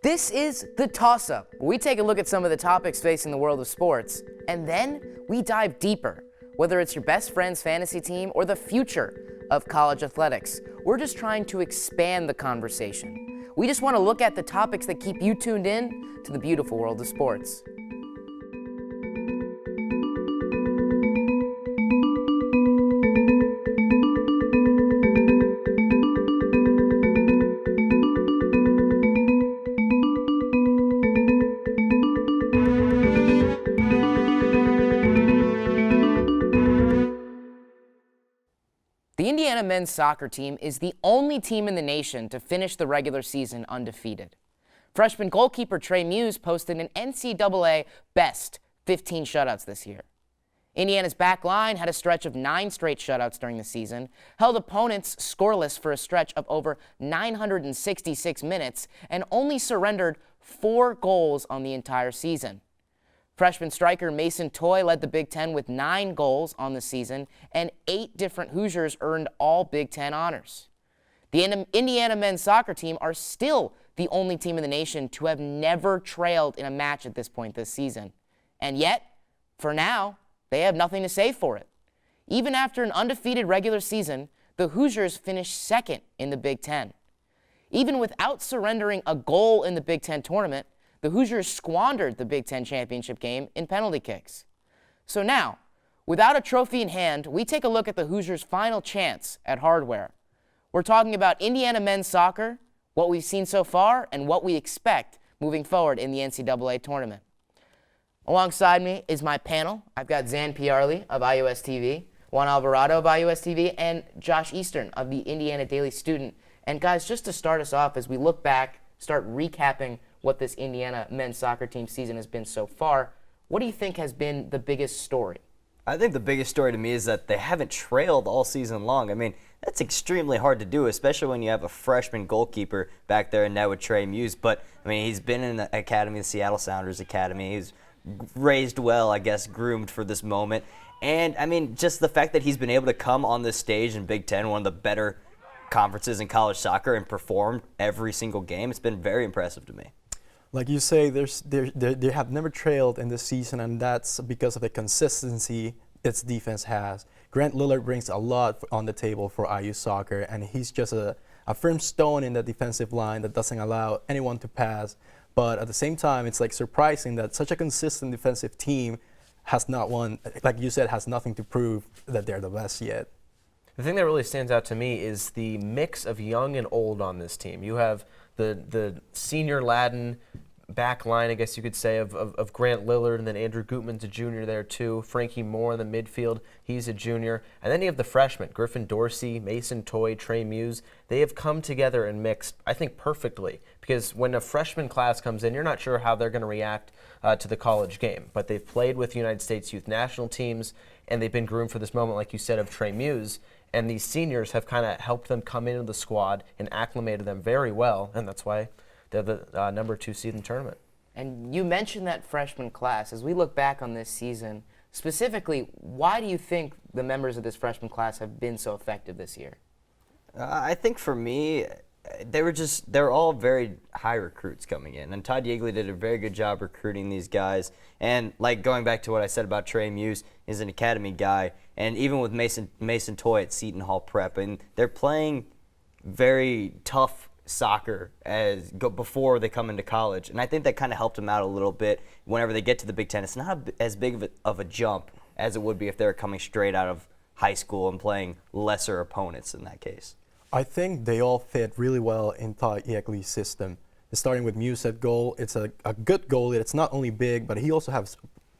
This is The Toss-Up, where we take a look at some of the topics facing the world of sports, and then we dive deeper. Whether it's your best friend's fantasy team or the future of college athletics, we're just trying to expand the conversation. We just want to look at the topics that keep you tuned in to the beautiful world of sports. The Indiana men's soccer team is the only team in the nation to finish the regular season undefeated. Freshman goalkeeper Trey Muse posted an NCAA best 15 shutouts this year. Indiana's back line had a stretch of 9 straight shutouts during the season, held opponents scoreless for a stretch of over 966 minutes, and only surrendered 4 goals on the entire season. Freshman striker Mason Toye led the Big Ten with 9 goals on the season, and 8 different Hoosiers earned all Big Ten honors. The Indiana men's soccer team are still the only team in the nation to have never trailed in a match at this point this season. And yet, for now, they have nothing to say for it. Even after an undefeated regular season, the Hoosiers finished second in the Big Ten. Even without surrendering a goal in the Big Ten tournament, the Hoosiers squandered the Big Ten championship game in penalty kicks. So now, without a trophy in hand, we take a look at the Hoosiers' final chance at hardware. We're talking about Indiana men's soccer, what we've seen so far, and what we expect moving forward in the NCAA tournament. Alongside me is my panel. I've got Zan Piarli of iOS TV, Juan Alvarado of iOS TV, and Josh Eastern of the Indiana Daily Student. And guys, just to start us off, as we look back, start recapping what this Indiana men's soccer team season has been so far, what do you think has been the biggest story? I think the biggest story to me is that they haven't trailed all season long. I mean, that's extremely hard to do, especially when you have a freshman goalkeeper back there and now with Trey Muse. But, I mean, he's been in the academy, the Seattle Sounders Academy. He's raised well, I guess, groomed for this moment. And, I mean, just the fact that he's been able to come on this stage in Big Ten, one of the better conferences in college soccer, and perform every single game, it's been very impressive to me. Like you say, they have never trailed in this season, and that's because of the consistency its defense has. Grant Lillard brings a lot on the table for IU soccer, and he's just a firm stone in the defensive line that doesn't allow anyone to pass. But at the same time, it's like surprising that such a consistent defensive team has not won, like you said, has nothing to prove that they're the best yet. The thing that really stands out to me is the mix of young and old on this team. You have the senior Latin back line, I guess you could say, of Grant Lillard, and then Andrew Gutman's a junior there too. Frankie Moore in the midfield, he's a junior. And then you have the freshmen, Griffin Dorsey, Mason Toye, Trey Muse. They have come together and mixed, I think, perfectly. Because when a freshman class comes in, you're not sure how they're going to react to the college game. But they've played with United States youth national teams, and they've been groomed for this moment, like you said, of Trey Muse. And these seniors have kind of helped them come into the squad and acclimated them very well, and that's why they're the number 2 seed in the tournament. And you mentioned that freshman class. As we look back on this season, specifically, why do you think the members of this freshman class have been so effective this year? I think for me, they're all very high recruits coming in. And Todd Yeagley did a very good job recruiting these guys. And like going back to what I said about Trey Muse, is an academy guy. And even with Mason Toye at Seton Hall Prep, and they're playing very tough soccer before they come into college. And I think that kind of helped them out a little bit whenever they get to the Big Ten. It's not as big of a jump as it would be if they were coming straight out of high school and playing lesser opponents in that case. I think they all fit really well in Todd Yeagley's system. Starting with Muse at goal, it's a good goalie. It's not only big, but he also has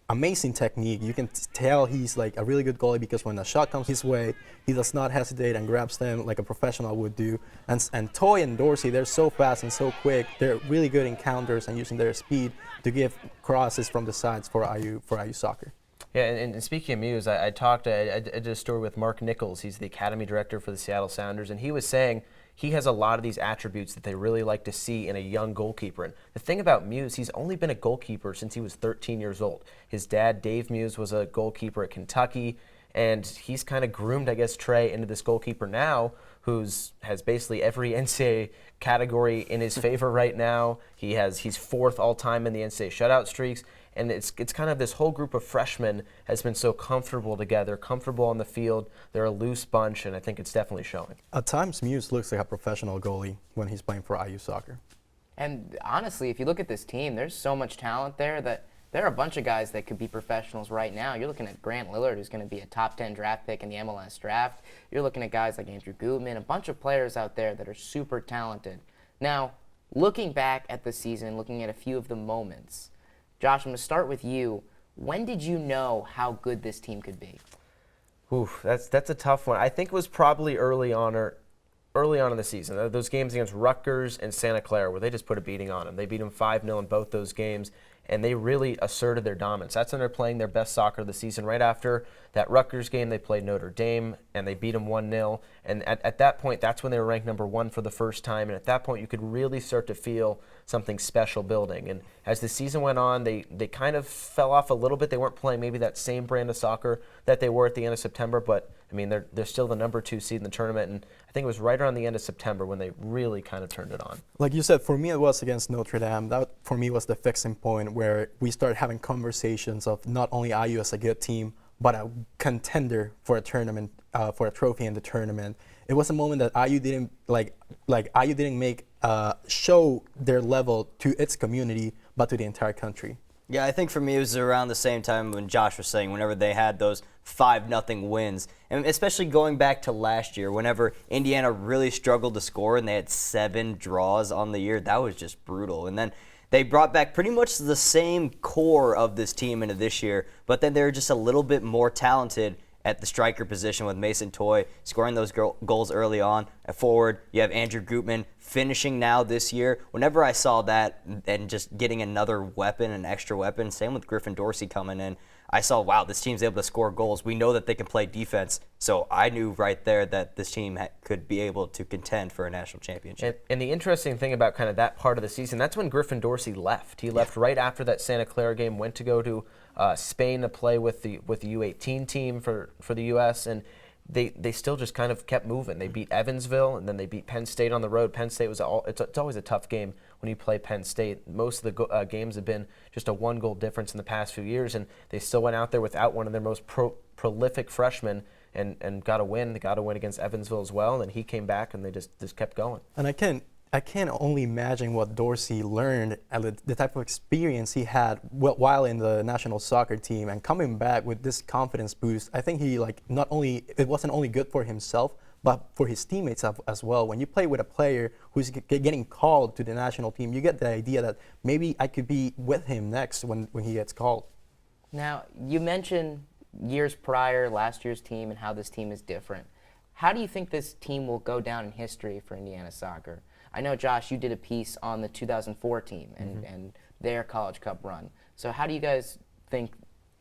amazing technique. You can tell he's like a really good goalie because when a shot comes his way, he does not hesitate and grabs them like a professional would do. And Toye and Dorsey, they're so fast and so quick. They're really good in counters and using their speed to give crosses from the sides for IU soccer. Yeah, and speaking of Muse, I did a story with Mark Nichols. He's the academy director for the Seattle Sounders, and he was saying he has a lot of these attributes that they really like to see in a young goalkeeper. And the thing about Muse, he's only been a goalkeeper since he was 13 years old. His dad, Dave Muse, was a goalkeeper at Kentucky, and he's kind of groomed, I guess, Trey into this goalkeeper now has basically every NCAA category in his favor right now. He's fourth all time in the NCAA shutout streaks, and it's kind of this whole group of freshmen has been so comfortable together, comfortable on the field. They're a loose bunch, and I think it's definitely showing. At times, Muse looks like a professional goalie when he's playing for IU soccer. And honestly, if you look at this team, there's so much talent there that there are a bunch of guys that could be professionals right now. You're looking at Grant Lillard, who's going to be a top 10 draft pick in the MLS draft. You're looking at guys like Andrew Gutman, a bunch of players out there that are super talented. Now, looking back at the season, looking at a few of the moments, Josh, I'm going to start with you. When did you know how good this team could be? Oof, that's a tough one. I think it was probably early on in the season. Those games against Rutgers and Santa Clara where they just put a beating on them. They beat them 5-0 in both those games, and they really asserted their dominance. That's when they're playing their best soccer of the season. Right after that Rutgers game, they played Notre Dame, and they beat them 1-0. And at that point, that's when they were ranked number 1 for the first time. And at that point, you could really start to feel something special building. And as the season went on, they kind of fell off a little bit. They weren't playing maybe that same brand of soccer that they were at the end of September, but I mean, they're still the number 2 seed in the tournament, and I think it was right around the end of September when they really kind of turned it on. Like you said, for me it was against Notre Dame. That for me was the fixing point where we started having conversations of not only IU as a good team, but a contender for a tournament, for a trophy in the tournament. It was a moment that IU didn't IU didn't make show their level to its community, but to the entire country. Yeah, I think for me it was around the same time when Josh was saying whenever they had those 5-0 wins, and especially going back to last year whenever Indiana really struggled to score and they had 7 draws on the year. That was just brutal. And then they brought back pretty much the same core of this team into this year, but then they were just a little bit more talented at the striker position with Mason Toye scoring those goals early on. At forward, you have Andrew Gutman finishing now this year. Whenever I saw that and just getting another weapon, an extra weapon, same with Griffin Dorsey coming in, I saw, wow, this team's able to score goals. We know that they can play defense. So I knew right there that this team could be able to contend for a national championship. And the interesting thing about kind of that part of the season, that's when Griffin Dorsey left. He left right after that Santa Clara game, went to go to Spain to play with the U18 team for the U.S., and they still just kind of kept moving. They beat Evansville, and then they beat Penn State on the road. Penn State it's always a tough game when you play Penn State. Most of the games have been just a 1-goal difference in the past few years, and they still went out there without one of their most prolific freshmen and got a win. They got a win against Evansville as well, and he came back, and they just kept going. And I can't only imagine what Dorsey learned and the type of experience he had while in the national soccer team, and coming back with this confidence boost. I think he it wasn't only good for himself, but for his teammates as well. When you play with a player who's getting called to the national team, you get the idea that maybe I could be with him next when he gets called. Now, you mentioned years prior, last year's team, and how this team is different. How do you think this team will go down in history for Indiana soccer? I know, Josh, you did a piece on the 2004 team and their College Cup run. So how do you guys think,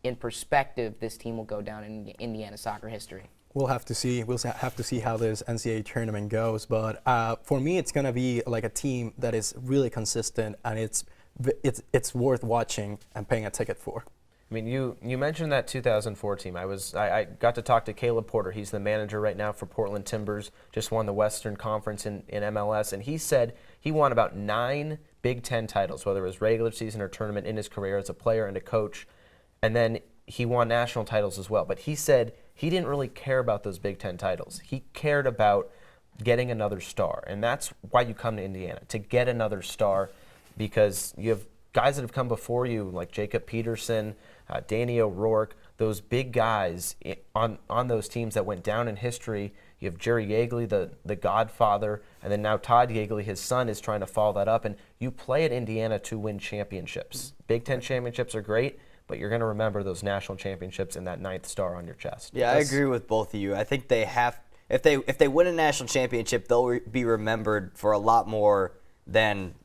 in perspective, this team will go down in Indiana soccer history? We'll have to see. We'll have to see how this NCAA tournament goes. But for me, it's gonna be like a team that is really consistent, and it's worth watching and paying a ticket for. I mean, you mentioned that 2004 team. I got to talk to Caleb Porter. He's the manager right now for Portland Timbers, just won the Western Conference in MLS, and he said he won about 9 Big Ten titles, whether it was regular season or tournament, in his career as a player and a coach, and then he won national titles as well. But he said he didn't really care about those Big Ten titles. He cared about getting another star, and that's why you come to Indiana, to get another star, because you have guys that have come before you, like Jacob Peterson, Danny O'Rourke, those big guys on those teams that went down in history. You have Jerry Yeagley, the godfather, and then now Todd Yeagley, his son, is trying to follow that up. And you play at Indiana to win championships. Big Ten championships are great, but you're going to remember those national championships and that 9th star on your chest. Yeah, I agree with both of you. I think they have, if they win a national championship, they'll be remembered for a lot more than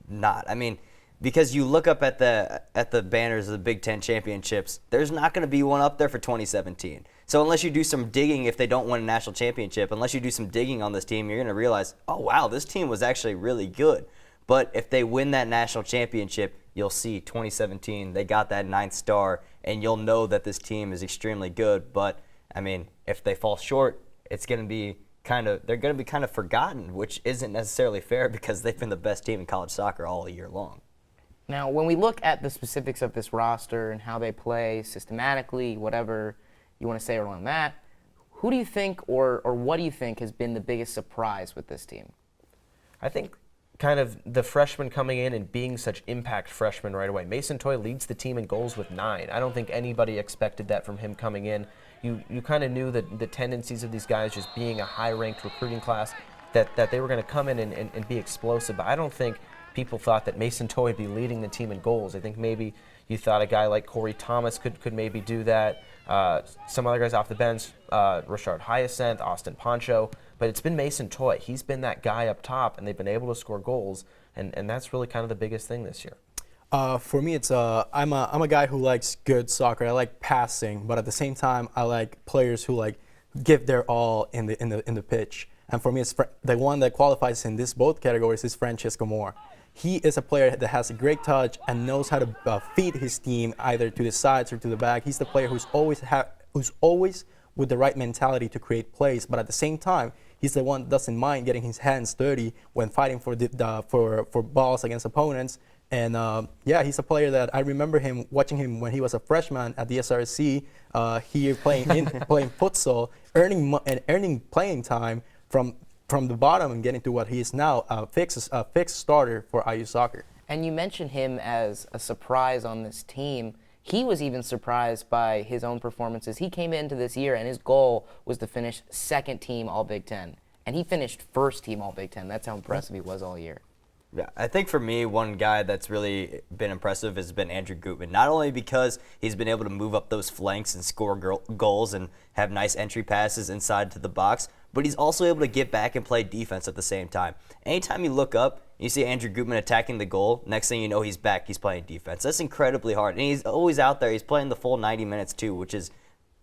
not. I mean, because you look up at the banners of the Big Ten championships, there's not going to be one up there for 2017. So unless you do some digging, if they don't win a national championship, unless you do some digging on this team, you're going to realize, oh, wow, this team was actually really good. But if they win that national championship, you'll see 2017, they got that 9th star, and you'll know that this team is extremely good. But, I mean, if they fall short, it's going to be they're going to be kind of forgotten, which isn't necessarily fair because they've been the best team in college soccer all year long. Now, when we look at the specifics of this roster and how they play systematically, whatever you want to say around that, who do you think or what do you think has been the biggest surprise with this team? I think kind of the freshmen coming in and being such impact freshmen right away. Mason Toy leads the team in goals with 9. I don't think anybody expected that from him coming in. You kind of knew that the tendencies of these guys just being a high-ranked recruiting class, that they were going to come in and be explosive. But I don't think people thought that Mason Toy would be leading the team in goals. I think maybe you thought a guy like Corey Thomas could maybe do that. Some other guys off the bench, Rashard Hyacinth, Austin Poncho. But it's been Mason Toy. He's been that guy up top, and they've been able to score goals. And that's really kind of the biggest thing this year. For me, it's I'm a guy who likes good soccer. I like passing, but at the same time, I like players who like give their all in the pitch. And for me, it's the one that qualifies in both categories is Francesco Moore. He is a player that has a great touch and knows how to feed his team either to the sides or to the back. He's the player who's always with the right mentality to create plays, but at the same time, he's the one that doesn't mind getting his hands dirty when fighting for balls against opponents. And he's a player that I remember watching him when he was a freshman at the SRC here playing futsal, earning playing time from the bottom and getting to what he is now, a fixed starter for IU soccer. And you mentioned him as a surprise on this team. He was even surprised by his own performances. He came into this year and his goal was to finish second team All Big Ten. And he finished first team All Big Ten. That's how impressive he was all year. Yeah, I think for me, one guy that's really been impressive has been Andrew Gutman. Not only because he's been able to move up those flanks and score goals and have nice entry passes inside to the box, but he's also able to get back and play defense at the same time. Anytime you look up, you see Andrew Gutman attacking the goal, next thing you know, he's back, he's playing defense. That's incredibly hard. And he's always out there. He's playing the full 90 minutes too, which is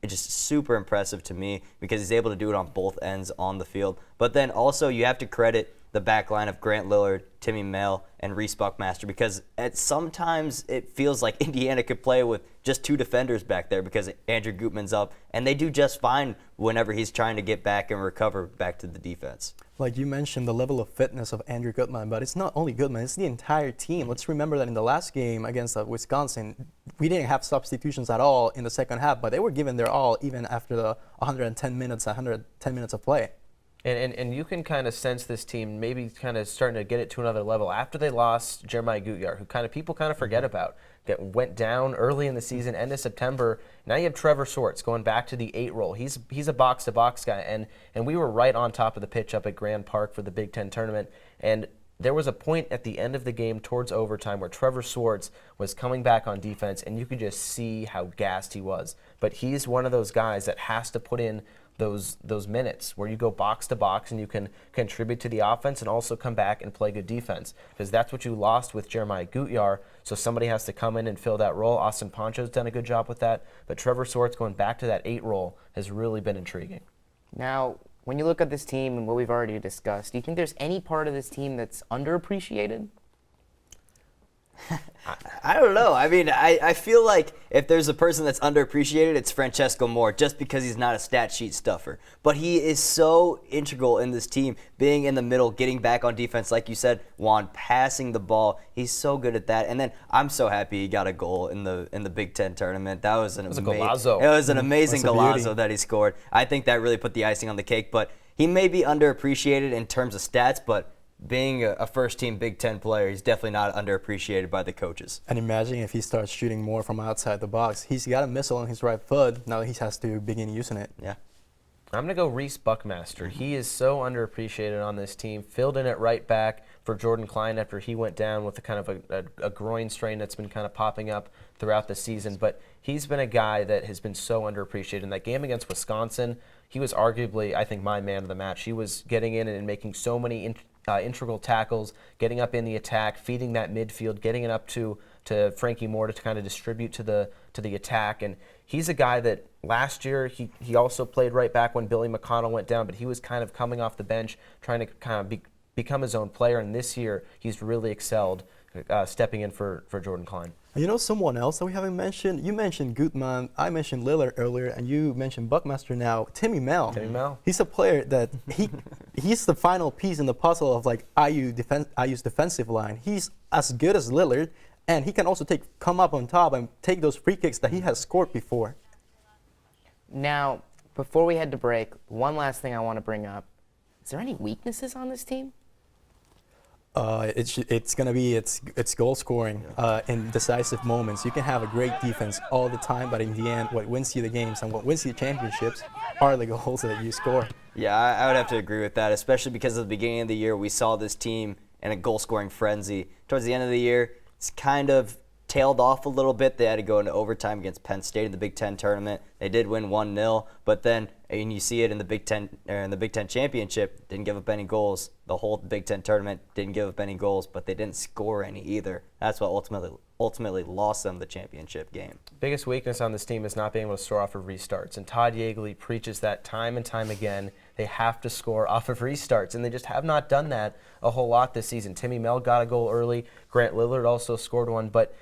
just super impressive to me because he's able to do it on both ends on the field. But then also you have to credit the back line of Grant Lillard, Timmy Mail, and Reese Buckmaster because sometimes it feels like Indiana could play with just 2 defenders back there because Andrew Gutman's up, and they do just fine whenever he's trying to get back and recover back to the defense. Like you mentioned, the level of fitness of Andrew Gutman, but it's not only Gutman, it's the entire team. Let's remember that in the last game against Wisconsin, we didn't have substitutions at all in the second half, but they were giving their all even after the 110 minutes of play. And you can kind of sense this team maybe kind of starting to get it to another level after they lost Jeremiah Gutjahr, who people kind of forget about, that went down early in the season, end of September. Now you have Trevor Swartz going back to the 8 role. He's a box-to-box guy, and we were right on top of the pitch up at Grand Park for the Big Ten tournament, and there was a point at the end of the game towards overtime where Trevor Swartz was coming back on defense, and you could just see how gassed he was. But he's one of those guys that has to put in those minutes where you go box to box and you can contribute to the offense and also come back and play good defense, because that's what you lost with Jeremiah Gutjahr. So somebody has to come in and fill that role. Austin Poncho's done a good job with that, but Trevor Swartz going back to that 8 role has really been intriguing. Now, when you look at this team and what we've already discussed, do you think there's any part of this team that's underappreciated? I don't know. I mean, I feel like if there's a person that's underappreciated, it's Francesco Moore, just because he's not a stat sheet stuffer. But he is so integral in this team, being in the middle, getting back on defense, like you said, Juan, passing the ball. He's so good at that. And then I'm so happy he got a goal in the Big Ten tournament. That was an a golazo. It was an amazing That's a beauty. golazo that he scored. I think that really put the icing on the cake. But he may be underappreciated in terms of stats, but being a first-team Big Ten player, he's definitely not underappreciated by the coaches. And imagine if he starts shooting more from outside the box. He's got a missile on his right foot. Now he has to begin using it. Yeah. I'm going to go Reese Buckmaster. He is so underappreciated on this team. Filled in at right back for Jordan Klein after he went down with a kind of a groin strain that's been kind of popping up throughout the season. But he's been a guy that has been so underappreciated. In that game against Wisconsin, he was arguably, I think, my man of the match. He was getting in and making so many integral tackles, getting up in the attack, feeding that midfield, getting it up to Frankie Moore to kind of distribute to the attack. And he's a guy that last year he also played right back when Billy McConnell went down, but he was kind of coming off the bench, trying to kind of become his own player. And this year he's really excelled, stepping in for Jordan Klein. You know someone else that we haven't mentioned? You mentioned Gutman, I mentioned Lillard earlier, and you mentioned Buckmaster now. Timmy Mel. Timmy Mel. He's a player that he's the final piece in the puzzle of like IU's defensive line. He's as good as Lillard, and he can also come up on top and take those free kicks that he has scored before. Now, before we head to break, one last thing I want to bring up. Is there any weaknesses on this team? It's gonna be it's goal scoring in decisive moments. You can have a great defense all the time, but in the end, what wins you the games and what wins you the championships are the goals that you score. Yeah, I would have to agree with that, especially because at the beginning of the year we saw this team in a goal-scoring frenzy. Towards the end of the year, it's kind of tailed off a little bit. They had to go into overtime against Penn State in the Big Ten tournament. They did win 1-0, but then, and you see it in the Big Ten championship, didn't give up any goals. The whole Big Ten tournament didn't give up any goals, but they didn't score any either. That's what ultimately lost them the championship game. Biggest weakness on this team is not being able to score off of restarts, and Todd Yeagley preaches that time and time again. They have to score off of restarts, and they just have not done that a whole lot this season. Timmy Mel got a goal early. Grant Lillard also scored one, but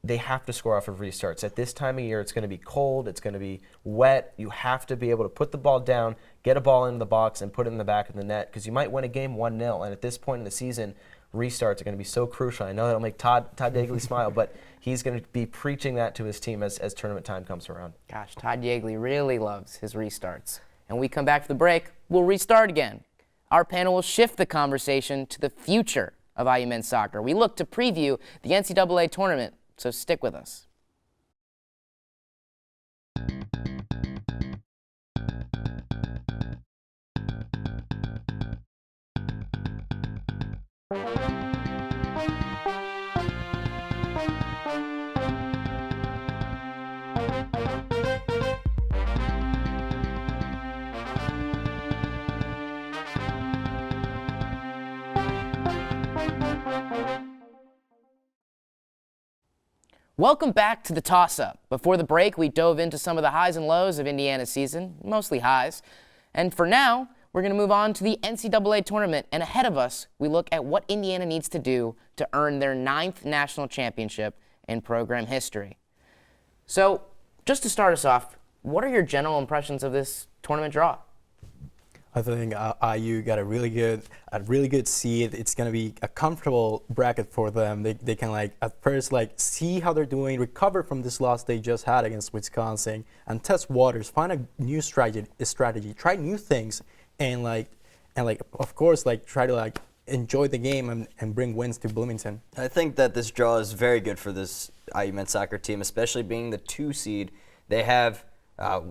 they have to score off of restarts. At this time of year, it's going to be cold, it's going to be wet. You have to be able to put the ball down, get a ball into the box, and put it in the back of the net, because you might win a game 1-0, and at this point in the season, restarts are going to be so crucial. I know that'll make Todd Yeagley smile, but he's going to be preaching that to his team as tournament time comes around. Gosh, Todd Yeagley really loves his restarts. And when we come back for the break, we'll restart again. Our panel will shift the conversation to the future of IU men's soccer. We look to preview the NCAA Tournament, so stick with us. Welcome back to the Toss-Up. Before the break, we dove into some of the highs and lows of Indiana's season, mostly highs. And for now, we're going to move on to the NCAA Tournament. And ahead of us, we look at what Indiana needs to do to earn their 9th national championship in program history. So, just to start us off, what are your general impressions of this tournament draw? I think IU got a really good seed. It's gonna be a comfortable bracket for them. They can at first see how they're doing, recover from this loss they just had against Wisconsin, and test waters, find a new strategy, try new things, and of course try to enjoy the game and bring wins to Bloomington. I think that this draw is very good for this IU men's soccer team, especially being the 2 seed. They have,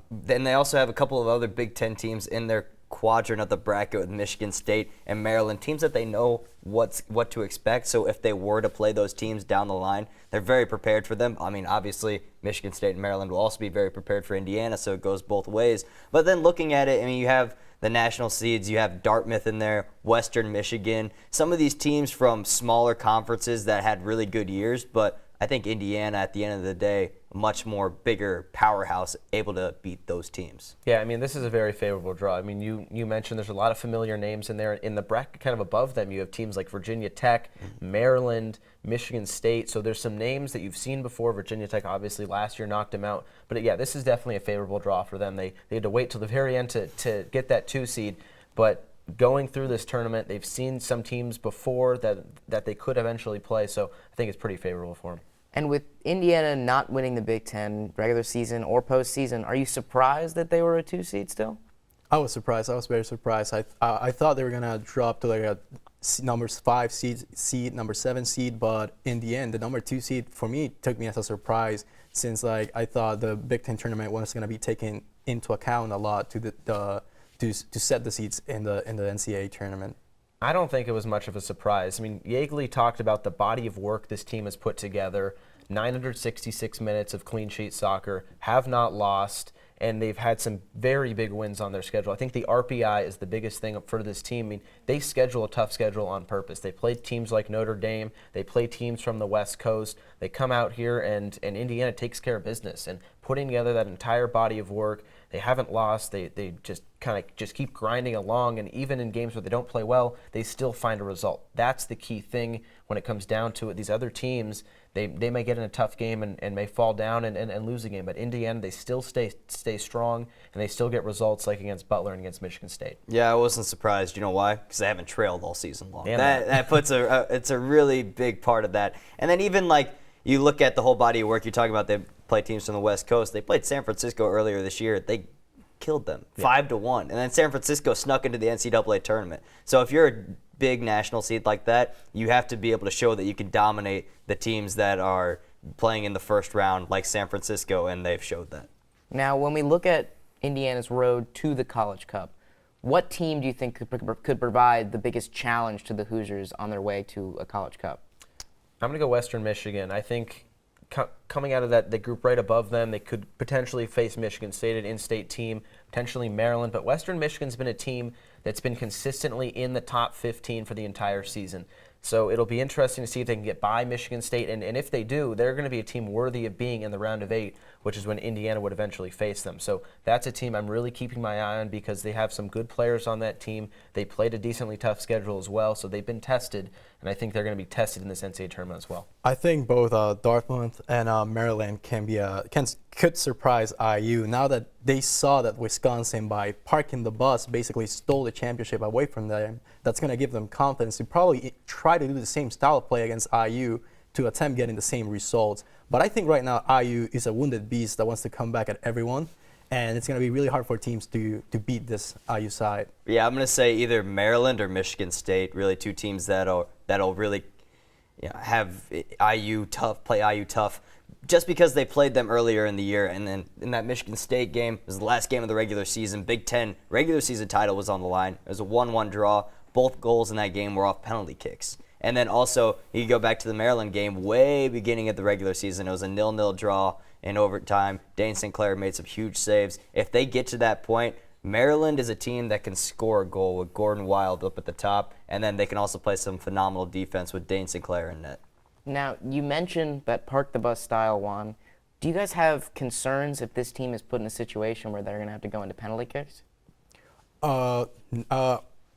then they also have a couple of other Big Ten teams in their quadrant of the bracket with Michigan State and Maryland, teams that they know what to expect. So if they were to play those teams down the line, they're very prepared for them. I mean, obviously, Michigan State and Maryland will also be very prepared for Indiana, so it goes both ways. But then looking at it, I mean, you have the national seeds, you have Dartmouth in there, Western Michigan, some of these teams from smaller conferences that had really good years, but I think Indiana, at the end of the day, a much more bigger powerhouse, able to beat those teams. Yeah, I mean, this is a very favorable draw. I mean, you mentioned there's a lot of familiar names in there. In the bracket kind of above them, you have teams like Virginia Tech, Maryland, Michigan State. So there's some names that you've seen before. Virginia Tech, obviously, last year knocked them out. But yeah, this is definitely a favorable draw for them. They had to wait till the very end to get that 2 seed. But going through this tournament, they've seen some teams before that they could eventually play. So I think it's pretty favorable for them. And with Indiana not winning the Big Ten regular season or postseason, are you surprised that they were a 2 seed still? I was surprised. I was very surprised. I thought they were gonna drop to a number 5 seed, number 7 seed, but in the end, the number 2 seed for me took me as a surprise, since I thought the Big Ten tournament was gonna be taken into account a lot to set the seeds in the NCAA tournament. I don't think it was much of a surprise. I mean, Yeagley talked about the body of work this team has put together, 966 minutes of clean sheet soccer, have not lost, and they've had some very big wins on their schedule. I think the RPI is the biggest thing for this team. I mean, they schedule a tough schedule on purpose. They play teams like Notre Dame. They play teams from the West Coast. They come out here, and Indiana takes care of business. And putting together that entire body of work, they haven't lost. They just kind of just keep grinding along, and even in games where they don't play well, they still find a result. That's the key thing when it comes down to it. These other teams, they may get in a tough game and may fall down and lose a game, but Indiana, they still stay strong, and they still get results like against Butler and against Michigan State. Yeah, I wasn't surprised. You know why? Because they haven't trailed all season long. Damn That puts it's a really big part of that. And then even like you look at the whole body of work, you're talking about they play teams from the West Coast. They played San Francisco earlier this year. They killed them 5-1, and then San Francisco snuck into the NCAA tournament. So if you're a big national seed like that, you have to be able to show that you can dominate the teams that are playing in the first round, like San Francisco, and they've showed that. Now, when we look at Indiana's road to the College Cup, what team do you think could provide the biggest challenge to the Hoosiers on their way to a College Cup? I'm going to go Western Michigan. I think coming out of the group right above them, they could potentially face Michigan State, an in-state team, potentially Maryland. But Western Michigan's been a team that's been consistently in the top 15 for the entire season. So it'll be interesting to see if they can get by Michigan State. And if they do, they're going to be a team worthy of being in the round of 8, which is when Indiana would eventually face them. So that's a team I'm really keeping my eye on because they have some good players on that team. They played a decently tough schedule as well, so they've been tested. And I think they're going to be tested in this NCAA tournament as well. I think both Dartmouth and Maryland could surprise IU now that they saw that Wisconsin, by parking the bus, basically stole the championship away from them. That's going to give them confidence to probably try to do the same style of play against IU to attempt getting the same results. But I think right now IU is a wounded beast that wants to come back at everyone, and it's going to be really hard for teams to beat this IU side. Yeah, I'm going to say either Maryland or Michigan State, really two teams that'll really have IU tough, play IU tough, just because they played them earlier in the year. And then in that Michigan State game, it was the last game of the regular season. Big Ten regular season title was on the line. It was a 1-1 draw. Both goals in that game were off penalty kicks. And then also, you go back to the Maryland game, way beginning of the regular season. It was a 0-0 draw in overtime. Dane Sinclair made some huge saves. If they get to that point, Maryland is a team that can score a goal with Gordon Wild up at the top, and then they can also play some phenomenal defense with Dane Sinclair in net. Now, you mentioned that park the bus style, Juan. Do you guys have concerns if this team is put in a situation where they're going to have to go into penalty kicks?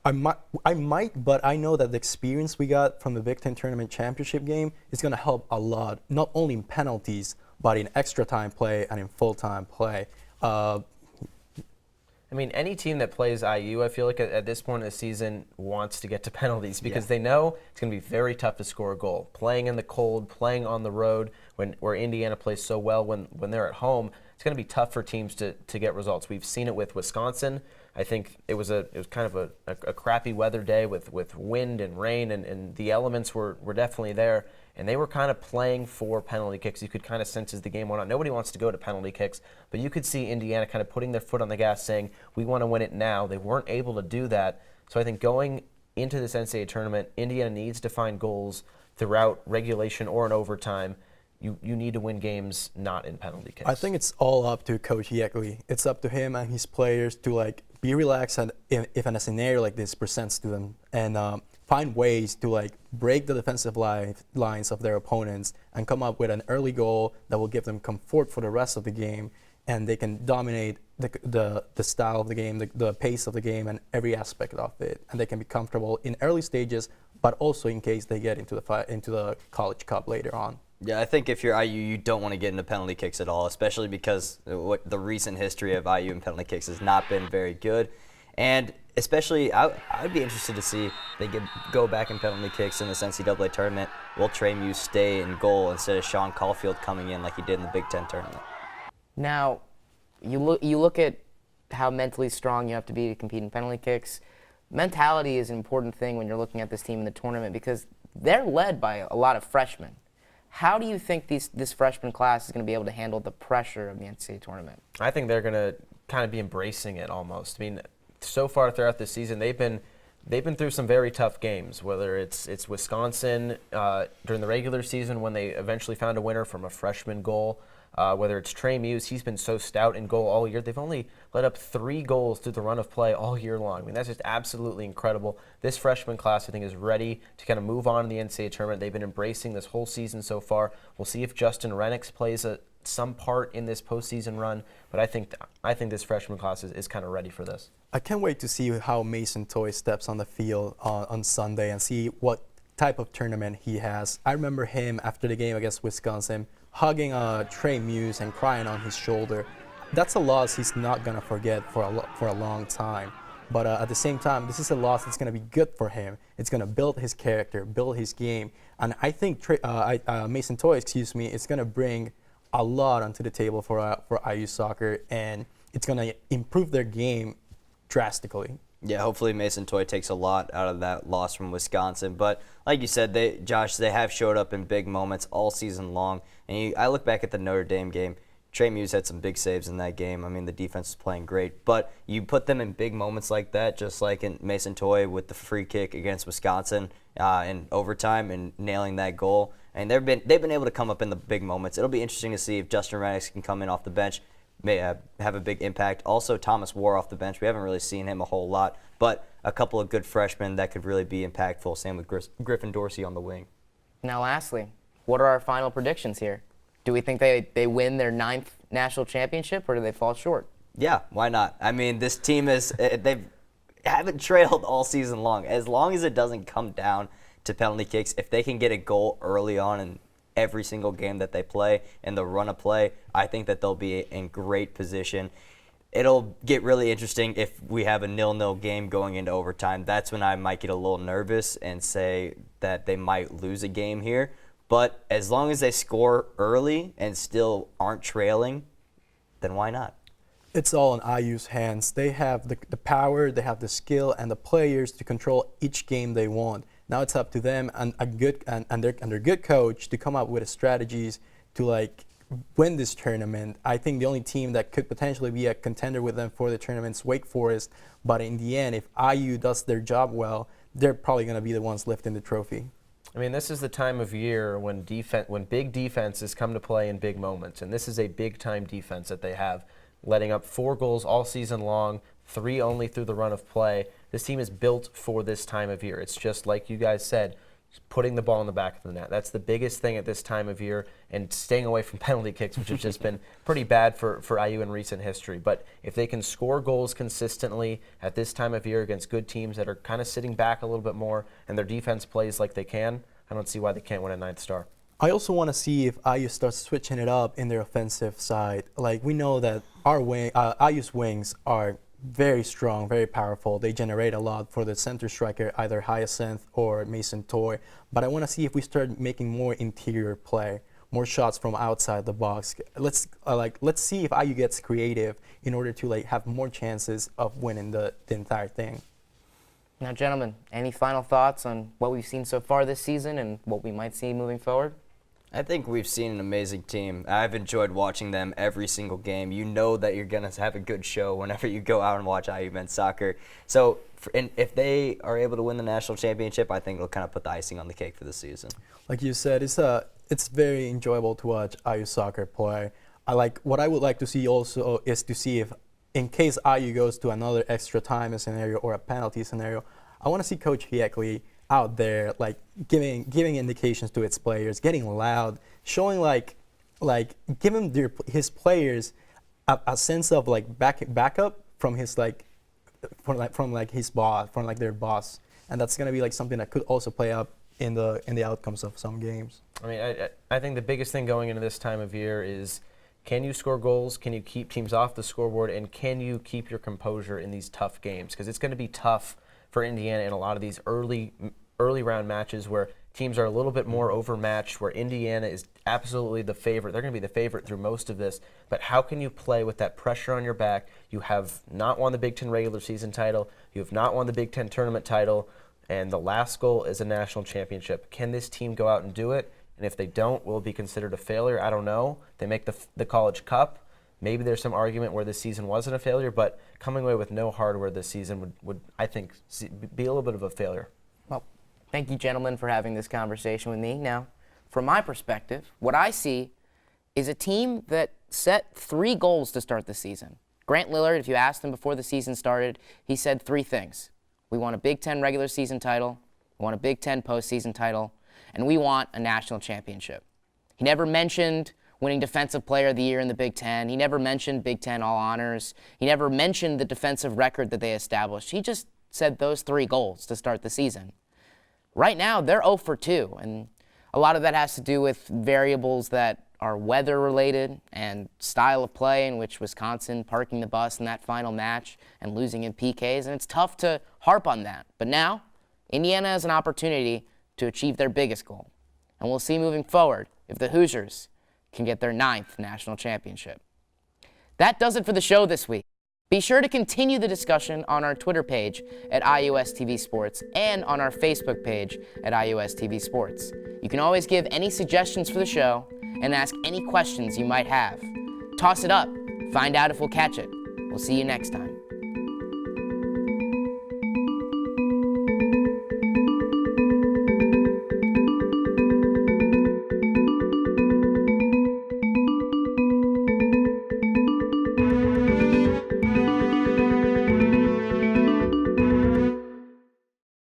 I might, but I know that the experience we got from the Big Ten Tournament Championship game is going to help a lot, not only in penalties, but in extra time play and in full-time play. I mean, any team that plays IU, I feel like at this point in the season wants to get to penalties because they know it's going to be very tough to score a goal. Playing in the cold, playing on the road, where Indiana plays so well when they're at home, it's going to be tough for teams to get results. We've seen it with Wisconsin. I think it was kind of a crappy weather day with wind and rain, and the elements were definitely there. And they were kind of playing for penalty kicks. You could kind of sense as the game went on. Nobody wants to go to penalty kicks, but you could see Indiana kind of putting their foot on the gas saying, we want to win it now. They weren't able to do that. So I think going into this NCAA tournament, Indiana needs to find goals throughout regulation or in overtime. You need to win games not in penalty kicks. I think it's all up to Coach Yeagley. It's up to him and his players to be relaxed and if a scenario like this presents to them and find ways to break the defensive lines of their opponents and come up with an early goal that will give them comfort for the rest of the game, and they can dominate the style of the game, the pace of the game, and every aspect of it, and they can be comfortable in early stages, but also in case they get into the College Cup later on. Yeah, I think if you're IU, you don't want to get into penalty kicks at all, especially because the recent history of IU and penalty kicks has not been very good. And especially, I'd be interested to see if they could go back in penalty kicks in this NCAA tournament. Will Trey Muse stay in goal instead of Sean Caulfield coming in like he did in the Big Ten tournament? Now, you look at how mentally strong you have to be to compete in penalty kicks. Mentality is an important thing when you're looking at this team in the tournament because they're led by a lot of freshmen. How do you think this freshman class is going to be able to handle the pressure of the NCAA tournament? I think they're going to kind of be embracing it almost. I mean, so far throughout this season, they've been through some very tough games, whether it's Wisconsin during the regular season when they eventually found a winner from a freshman goal, whether it's Trey Muse, he's been so stout in goal all year. They've only let up 3 goals through the run of play all year long. I mean, that's just absolutely incredible. This freshman class, I think, is ready to kind of move on in the NCAA tournament. They've been embracing this whole season so far. We'll see if Justin Rennicks plays some part in this postseason run, but I think this freshman class is kind of ready for this. I can't wait to see how Mason Toy steps on the field on Sunday and see what type of tournament he has. I remember him after the game against Wisconsin hugging Trey Muse and crying on his shoulder. That's a loss he's not going to forget for a long time. But at the same time, this is a loss that's going to be good for him. It's going to build his character, build his game. And I think Mason Toy, is going to bring a lot onto the table for IU soccer, and it's going to improve their game drastically. Yeah, hopefully Mason Toy takes a lot out of that loss from Wisconsin. But like you said, they have showed up in big moments all season long. And I look back at the Notre Dame game. Trey Muse had some big saves in that game. I mean, the defense was playing great. But you put them in big moments like that, just like in Mason Toy with the free kick against Wisconsin in overtime and nailing that goal. And they've been able to come up in the big moments. It'll be interesting to see if Justin Rennicks can come in off the bench, may have a big impact. Also, Thomas War off the bench. We haven't really seen him a whole lot, but a couple of good freshmen that could really be impactful. Same with Griffin Dorsey on the wing. Now, lastly, what are our final predictions here? Do we think they win their 9th national championship, or do they fall short? Yeah, why not? I mean, this team they haven't trailed all season long. As long as it doesn't come down to penalty kicks, if they can get a goal early on in every single game that they play and the run of play, I think that they'll be in great position. It'll get really interesting if we have a 0-0 game going into overtime. That's when I might get a little nervous and say that they might lose a game here. But as long as they score early and still aren't trailing, then why not? It's all in IU's hands. They have the power, they have the skill, and the players to control each game they want. Now it's up to them and their good coach to come up with strategies to win this tournament. I think the only team that could potentially be a contender with them for the tournament's Wake Forest. But in the end, if IU does their job well, they're probably going to be the ones lifting the trophy. I mean, this is the time of year when big defenses come to play in big moments, and this is a big-time defense that they have, letting up 4 goals all season long, 3 only through the run of play. This team is built for this time of year. It's just like you guys said, putting the ball in the back of the net. That's the biggest thing at this time of year, and staying away from penalty kicks, which have just been pretty bad for IU in recent history. But if they can score goals consistently at this time of year against good teams that are kind of sitting back a little bit more and their defense plays like they can, I don't see why they can't win a 9th star. I also want to see if IU starts switching it up in their offensive side. We know that IU's wings are very strong, very powerful. They generate a lot for the center striker, either Hyacinth or Mason Toy. But I want to see if we start making more interior play, more shots from outside the box. Let's see if IU gets creative in order to have more chances of winning the entire thing. Now, gentlemen, any final thoughts on what we've seen so far this season and what we might see moving forward? I think we've seen an amazing team. I've enjoyed watching them every single game. You know that you're going to have a good show whenever you go out and watch IU men's soccer. So if they are able to win the national championship, I think it'll kind of put the icing on the cake for the season. Like you said, it's very enjoyable to watch IU soccer play. What I would like to see also is to see if, in case IU goes to another extra time scenario or a penalty scenario, I want to see Coach Hiekley out there, giving indications to its players, getting loud, showing giving his players a sense of backup from his his boss, from their boss, and that's gonna be something that could also play up in the outcomes of some games. I mean, I think the biggest thing going into this time of year is, can you score goals? Can you keep teams off the scoreboard? And can you keep your composure in these tough games? Because it's going to be tough for Indiana in a lot of these early round matches where teams are a little bit more overmatched, where Indiana is absolutely the favorite. They're going to be the favorite through most of this. But how can you play with that pressure on your back? You have not won the Big Ten regular season title. You have not won the Big Ten tournament title. And the last goal is a national championship. Can this team go out and do it? And if they don't, will it be considered a failure? I don't know. They make the College Cup. Maybe there's some argument where this season wasn't a failure, but coming away with no hardware this season would I think, be a little bit of a failure. Well, thank you, gentlemen, for having this conversation with me. Now, from my perspective, what I see is a team that set 3 goals to start the season. Grant Lillard, if you asked him before the season started, he said 3 things. We want a Big Ten regular season title, we want a Big Ten postseason title, and we want a national championship. He never mentioned winning Defensive Player of the Year in the Big Ten. He never mentioned Big Ten All Honors. He never mentioned the defensive record that they established. He just said those 3 goals to start the season. Right now, they're 0 for 2, and a lot of that has to do with variables that are weather-related and style of play, in which Wisconsin parking the bus in that final match and losing in PKs, and it's tough to harp on that. But now, Indiana has an opportunity to achieve their biggest goal, and we'll see moving forward if the Hoosiers can get their 9th national championship. That does it for the show this week. Be sure to continue the discussion on our Twitter page at iOS TV Sports and on our Facebook page at iOS TV Sports. You can always give any suggestions for the show and ask any questions you might have. Toss it up. Find out if we'll catch it. We'll see you next time.